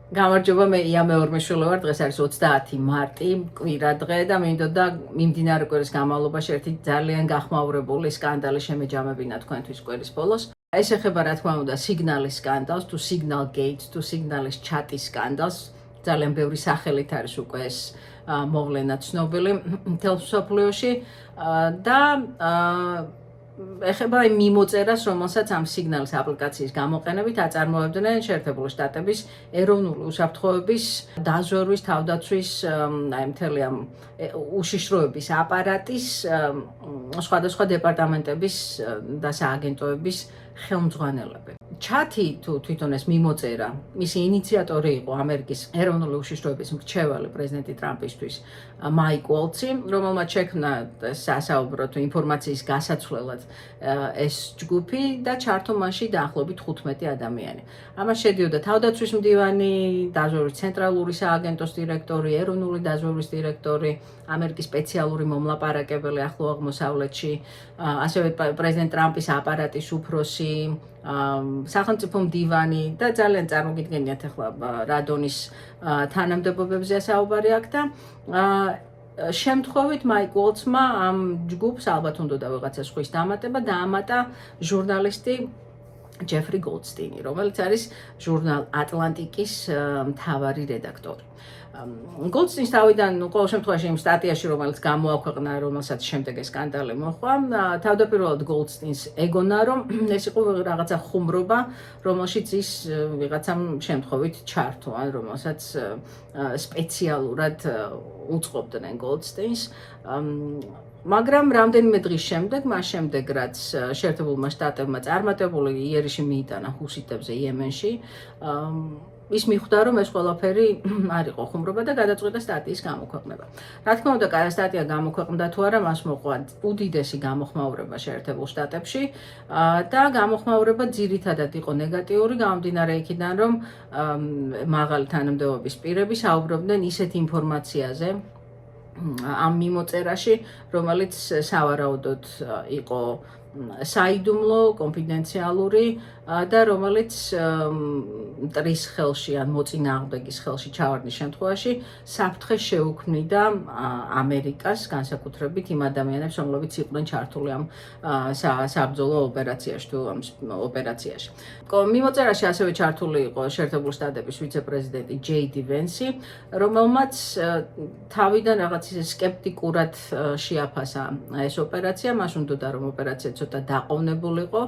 გამარჯობა, მე ია მეორმეშვილი ვარ. დღეს არის 30 მარტი, კვირა დღე და მინდოდა მიმდინარე კვირის განმავლობაში ერთი ძალიან გახმაურებული სკანდალი შემეჯამებინა თქვენთვის კვირის ბოლოს. ეს ეხება რა თქმა უნდა სიგნალის სკანდალს, თუ სიგნალ გეიტს, თუ სიგნალის ჩატის სკანდალს. ძალიან ბევრი სახელით არის უკვე ეს მოვლენა ცნობილი მთელ მსოფლიოში და ეხება იმ მიმოწერას, რომელსაც ამ სიგნალის აპლიკაციის გამოყენებით აწარმოებდნენ შეერთებული შტატების ეროვნული უსაფრთხოების დაზვერვის, თავდაცვის, მთელი ამ უშიშროების აპარატის სხვადასხვა დეპარტამენტების და სააგენტოების ხელმძღვანელები. ჩათი თუ თვითონ ეს მიმოწერა, მისი ინიციატორი იყო ამერიკის ეროვნული უშიშროების მრჩეველი პრეზიდენტი ტრამპისთვის მაიკ უოლცი, რომელმაც შექმნა სასაუბრო თუ ინფორმაციის გასაცვლელად ეს ჯგუფი და ჩართო მასში დაახლოებით 15 ადამიანი. ამას შედიოდა თავდაცვის მდივანი, დაზვერვის ცენტრალური სააგენტოს დირექტორი, ეროვნული დაზვერვის დირექტორი, ამერიკის სპეციალური მომლაპარაკებელი ახლო აღმოსავლეთში, ასევე პრეზიდენტ ტრამპის აპარატის უფროსი, სახელმწიფო მდივანი და ძალიან წარმოგიდგენიათ ახლა რა დონის თანამდებობებზეა საუბარი აქ და შემთხვევით მაიკ უოლცმა ამ ჯგუფს ალბათ უნდოდა ვიღაცა სხვის დამატება დაამატა ჟურნალისტი ჯეფრი გოლდსტინი, რომელიც არის ჟურნალ ატლანტიკის მთავარი რედაქტორი. გოლდსტინს თავიდან ყოველ შემთხვევაში იმ სტატიაში, რომელიც გამოაქვეყნა, რომელსაც შემდეგ ეს სკანდალი მოჰყვა, თავდაპირველად გოლდსტინს ეგონა, რომ ეს იყო რაღაცა ხუმრობა, რომელშიც ის ვიღაცამ შემთხვევით ჩართო, ან რომელსაც სპეციალურად უწყობდნენ გოლდსტინს. მაგრამ რამდენიმე დღის შემდეგ, მას შემდეგ, რაც შეერთებულმა შტატებმა წარმატებული იერიში მიიტანა ჰუსიტებზე იემენში, ის მიხვდა, რომ ეს ყველაფერი არ იყო ხუმრობა და გადაწყვიტა სტატიის გამოქვეყნება. რა თქმა უნდა, სტატია გამოქვეყნდა თუ არა, მას მოყვა უდიდესი გამოხმაურება შეერთებულ შტატებში და გამოხმაურება ძირითადად იყო ნეგატიური, გამომდინარე იქიდან, რომ მაღალი თანამდებობის პირები საუბრობდნენ ისეთ ინფორმაციაზე ამ მიმოწერაში, რომელიც სავარაუდოდ იყო საიდუმლო, კონფიდენციალური და რომელიც მტრის ხელში ან მოწინააღმდეგის ხელში ჩავარდნის შემთხვევაში საფრთხეს შეუქმნიდა ამერიკას, განსაკუთრებით იმ ადამიანებს, რომლებიც იყვნენ ჩართული ამ საბრძოლო ოპერაციაში თუ ამ ოპერაციაში. მიმოწერაში ასევე ჩართული იყო შეერთებული შტატების ვიცე-პრეზიდენტი ჯეი დი ვენსი, რომელმაც თავიდან რაღაც ისე სკეპტიკურად შეაფასა ეს ოპერაცია, მას უნდოდა რომ ოპერაცია ცოტა დაყოვნებულიყო,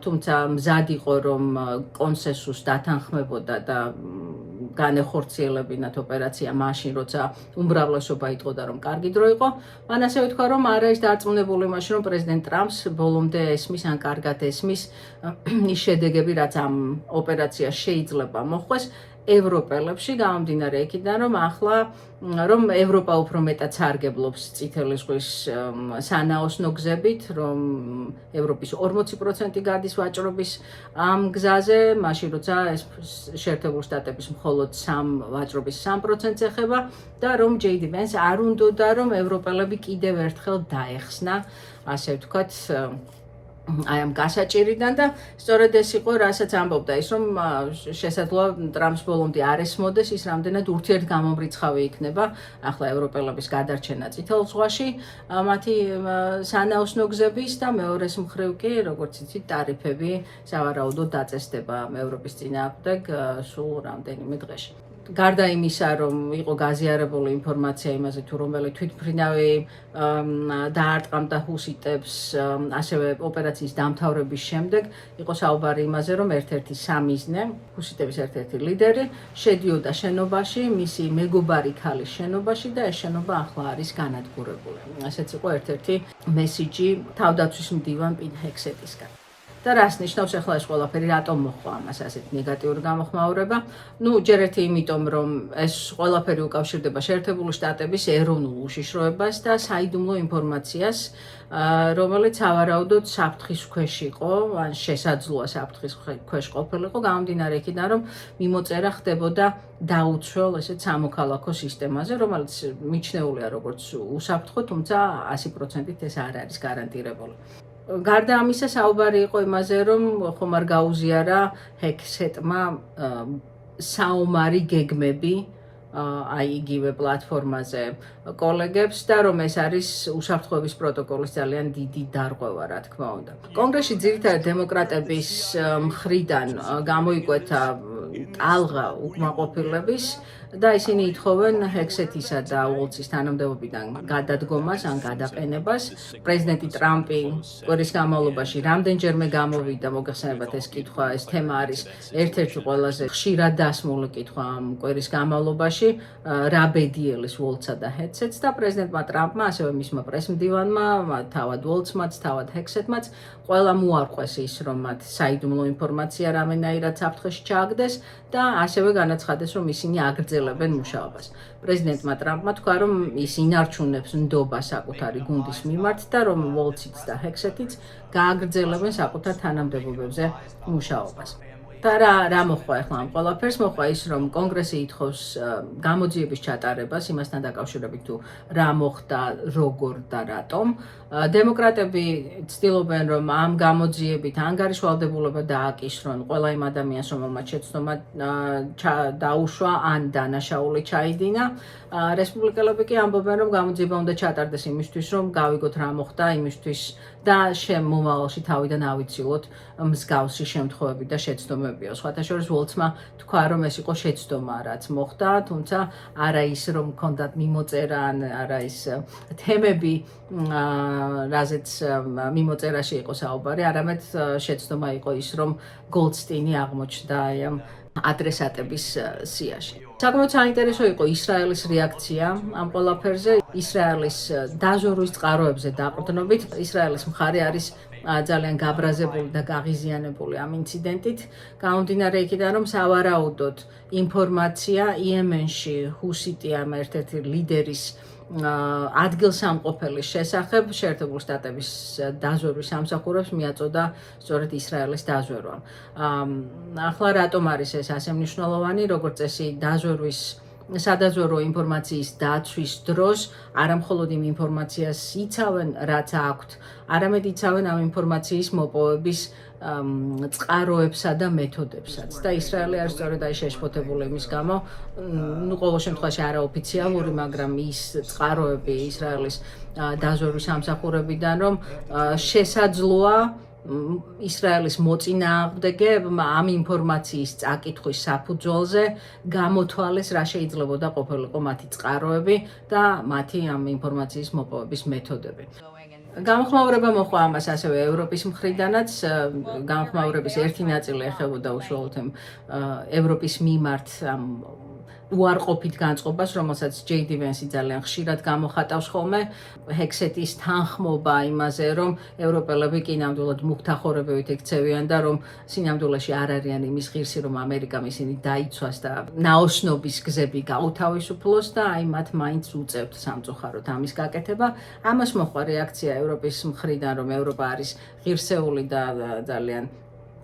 თუმცა მზად იყო რომ კონსენსუსს დათანხმებოდა და განეხორციელებინათ ოპერაცია მაშინ, როცა უმრავლესობა იტყოდა რომ კარგი დრო იყო. მან ასევე თქვა რომ არ არის დარწმუნებული იმაში, რომ პრეზიდენტ ტრამპს ბოლომდე ესმის ან კარგად ესმის ის შედეგები, რაც ამ ოპერაციას შეიძლება მოხვდეს ევროპელებში, გამომდინარე იქიდან, რომ ახლა რომ ევროპა უფრო მეტად სარგებლობს წითელი ზღვის სანაოსნო გზებით, რომ ევროპის 40% გადის ვაჭრობის ამ გზაზე, მაშინ როცა ეს შეერთებული შტატების მხოლოდ ვაჭრობის 3%-ს ეხება და რომ ჯეი დი ვენსი არ უნდოდა რომ ევროპელები კიდევ ერთხელ დაეხსნა, ასე ვთქვათ, აი ამ გასაჭირიდან და სწორედ ეს იყო, რასაც ამბობდა ის, რომ შესაძლოა ტრამპს ბოლომდე არ ესმოდეს ის, რამდენად ურთიერთგამომრიცხავი იქნება ახლა ევროპელების გადარჩენა წითელ ზღვაში, მათი სანაოსნო გზების და მეორეს მხრივ კი, როგორც იცით, ტარიფები სავარაუდოდ დაწესდება ევროპის წინააღმდეგ სულ რამდენიმე დღეში. გარდა იმისა, რომ იყო გაზიარებული ინფორმაცია იმაზე, თუ რომელი თვითმფრინავი დაარტყამდა ჰუსიტებს, ასევე ოპერაციის დამთავრების შემდეგ იყო საუბარი იმაზე, რომ ერთ-ერთი სამიზნე, ჰუსიტების ერთ-ერთი ლიდერი, შედიოდა შენობაში, მისი მეგობარი ქალის შენობაში და ეს შენობა ახლა არის განადგურებული. ესეც იყო ერთ-ერთი მესიჯი თავდაცვის მდივან პიტ ჰექსეტისგან. და რას ნიშნავს ახლა ეს ყველაფერი, რატომ მოხდა ამას ასეთ ნეგატიური გამოხმაურება? ჯერ ერთი იმიტომ, რომ ეს ყველაფერი უკავშირდება შეერთებული შტატების ეროვნულ უშიშროებას და საიდუმლო ინფორმაციას, რომელიც სავარაუდოდ საფრთხის ქვეშ იყო, ან შესაძლოა საფრთხის ქვეშ ყოფილიყო, გამომდინარე იქიდან, რომ მიმოწერა ხდებოდა დაუცველ ესეთ სამოქალაქო სისტემაზე, რომელიც მიჩნეულია როგორც უსაფრთხო, თუმცა 100%-ით ეს არ არის გარანტირებული. გარდა ამისა, საუბარი იყო იმაზე, რომ ხომ არ გაუზიარა ჰექსეტმა საომარი გეგმები აი იგივე პლატფორმაზე კოლეგებს და რომ ეს არის უსაფრთხოების პროტოკოლის ძალიან დიდი დარღვევა, რა თქმა უნდა. კონგრესში ძირითადად დემოკრატების მხრიდან გამოიკვეთა ტალღა უკმაყოფილების და ისინი ითხოვენ ჰექსეთისა და უოლცის თანამდებობიდან გადადგომას ან გადაყენებას. პრეზიდენტი ტრამპი კვირის განმავლობაში რამდენჯერმე გამოვიდა, მოგეხსენებათ ეს კითხვა, ეს თემა არის ერთ-ერთი ყველაზე ხშირად დასმული კითხვა ამ კვირის განმავლობაში, რა ბედიელის უოლცსა და ჰექსეთს და პრეზიდენტმა ტრამპმა, ასევე მისმა პრესმდივანმა, თავად უოლცმაც, თავად ჰექსეთმაც, ყველა მოარყვეს ის, რომ მათ საიდუმლო ინფორმაცია რამენაირად საფრთხეში ჩააგდეს და ასევე განაცხადეს, რომ ისინი აგრძელებენ მუშაობას. პრეზიდენტმა ტრამპმა თქვა, რომ ის ინარჩუნებს ნდობა საკუთარი გუნდის მიმართ და რომ უოლციც და ჰექსეთიც გააგრძელებენ საკუთარ თანამდებობებზე მუშაობას. და რა მოხდა ახლა ამ ყველაფერს? მოხდა ის, რომ კონგრესი ითხოვს გამოძიების ჩატარებას იმასთან დაკავშირებით თუ რა მოხდა, როგორ და რატომ. დემოკრატები ცდილობენ, რომ ამ გამოძიებით ანგარიშვალდებულება დააკისრონ ყველა იმ ადამიანს, რომელმაც შეცდომა დაუშვა ან დანაშაული ჩაიდინა. რესპუბლიკელები კი ამბობენ, რომ გამოძიება უნდა ჩატარდეს იმისთვის, რომ გავიგოთ რა მოხდა, იმისთვის და მომავალში თავიდან ავიცილოთ მსგავსი შემთხვევები და შეცდომებიო. სხვათა შორის უოლცმა თქვა, რომ ეს იყო შეცდომა, რაც მოხდა, თუმცა არა ის, რომ ჰქონდათ მიმოწერა ან არა ის თემები, რაზეც მიმოწერაში იყო საუბარი, არამედ შეცდომა იყო ის, რომ გოლდსტეინი აღმოჩნდა ამ ადრესატების სიაში. საკმაოდ საინტერესო იყო ისრაელის რეაქცია ამ ყველაფერზე. ისრაელის დაზვერვის წყაროებზე დაყრდნობით, ისრაელის მხარე არის ძალიან გაბრაზებული და გაღიზიანებული ამ ინციდენტით. გამომდინარე იქიდან, რომ სავარაუდოდ ინფორმაცია იემენში ჰუსიტი ამ ერთ-ერთი ლიდერის ადგილსამყოფელის შესახებ შეერთებული შტატების დაზვერვის სამსახურებს მიაწოდა სწორედ ისრაელის დაზვერვა. ახლა რატომ არის ეს ასე მნიშვნელოვანი? როგორც წესი, სადაზვერვო ინფორმაციის დაცვის დროს არამხოლოდ იმ ინფორმაციას იცავენ, რაც აქვთ, არამედ იცავენ ამ ინფორმაციის მოპოვების წყაროებსა და მეთოდებსაც. და ისრაელი არის სწორედ აი შეშფოთებული იმის გამო, ყოველ შემთხვევაში არაოფიციალური, მაგრამ ის წყაროები ისრაელის დაზვერვის სამსახურებიდან, რომ შესაძლოა ისრაელის მოწინააღმდეგეებმა ამ ინფორმაციის წაკითხვის საფუძველზე გამოთვალეს რა შეიძლებოდა ყოფილიყო მათი წყაროები და მათი ამ ინფორმაციის მოპოვების მეთოდები. გამოხმაურება მოხდა ამას ასევე ევროპის მხრიდანაც. გამოხმაურების ერთი ნაწილი ეხებოდა უშუალოდ ევროპის მიმართ ამ უარყოფით განწყობას, რომელსაც ჯეიდი ვენსი ძალიან ხშირად გამოხატავს ხოლმე. ჰექსეთის თანხმობა იმაზე, რომ ევროპელები კი ნამდვილად მუქთახორებებით ექცევიან და რომ სინამდვილეში არ არიან იმის ღირსი, რომ ამერიკამ ისინი დაიცვას და ნაოსნობის გზები გაუთავისუფლოს და აი მათ მაინც უწევთ სამწუხაროდ ამის გაკეთება. ამას მოხდა რეაქცია ევროპის მხრიდან, რომ ევროპა არის ღირსეული და ძალიან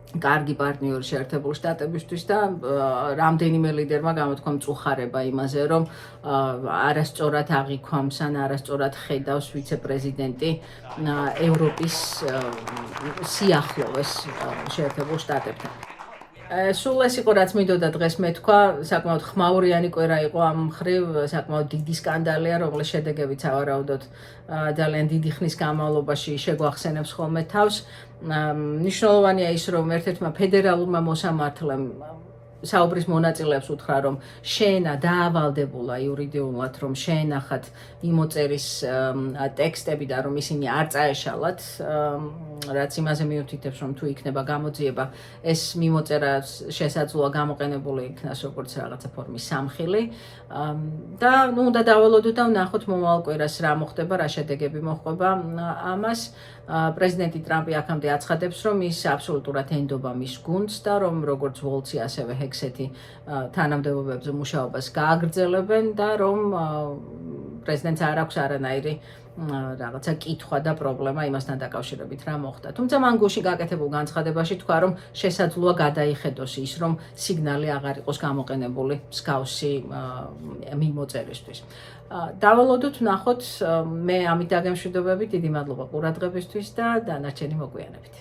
კარგი პარტნიორი შეერთებული შტატებისთვის და რამდენიმე ლიდერმა გამოთქვა მწუხარება იმაზე, რომ არასწორად აღიქვამს ან არასწორად ხედავს ვიცე-პრეზიდენტი ევროპის სიახლოვეს შეერთებულ შტატებთან. სულ ეს იყო, რაც მინდოდა დღეს მეთქვა. საკმაოდ ხმაურიანი კვირა იყო ამ მხრივ, საკმაოდ დიდი სკანდალია, რომლის შედეგებიც სავარაუდოდ ძალიან დიდი ხნის განმავლობაში შეგვახსენებს ხოლმე თავს. მნიშვნელოვანია ის, რომ ერთ-ერთმა ფედერალურმა მოსამართლემ საუბრის მონაწილეებს უთხრა, რომ შეენა დაავალდებულა იურიდიულად, რომ შეენახათ მიმოწერის ტექსტები და რომ ისინი არ წაეშალათ, რაც იმაზე მიუთითებს, რომ თუ იქნება გამოძიება, ეს მიმოწერა შესაძლოა გამოყენებული იქნას როგორც რაღაცა ფორმის სამხილი და უნდა დავალოდოთ და ვნახოთ მომავალ კვირას რა მოხდება, რა შედეგები მოხდება ამას. პრეზიდენტი ტრამპი აქამდე აცხადებს, რომ ის აბსოლუტურად ენდობა მის გუნდს და რომ როგორც უოლცი, ასევე ჰექსეთი თანამდებობებზე მუშაობას გააგრძელებენ და რომ პრეზიდენტს არ აქვს არანაირი რაღაცა კითხვა და პრობლემა იმასთან დაკავშირებით რა მოხდა. თუმცა მან გუშინ გაკეთებულ განცხადებაში თქვა, რომ შესაძლოა გადაიხედოს ის, რომ სიგნალი აღარ იყოს გამოყენებული მსგავსი მიმოწერისთვის. დავალოდოთ, ვნახოთ. მე ამით დაგემშვიდობებით, დიდი მადლობა ყურადღებისთვის და დანარჩენი მოგვიანებით.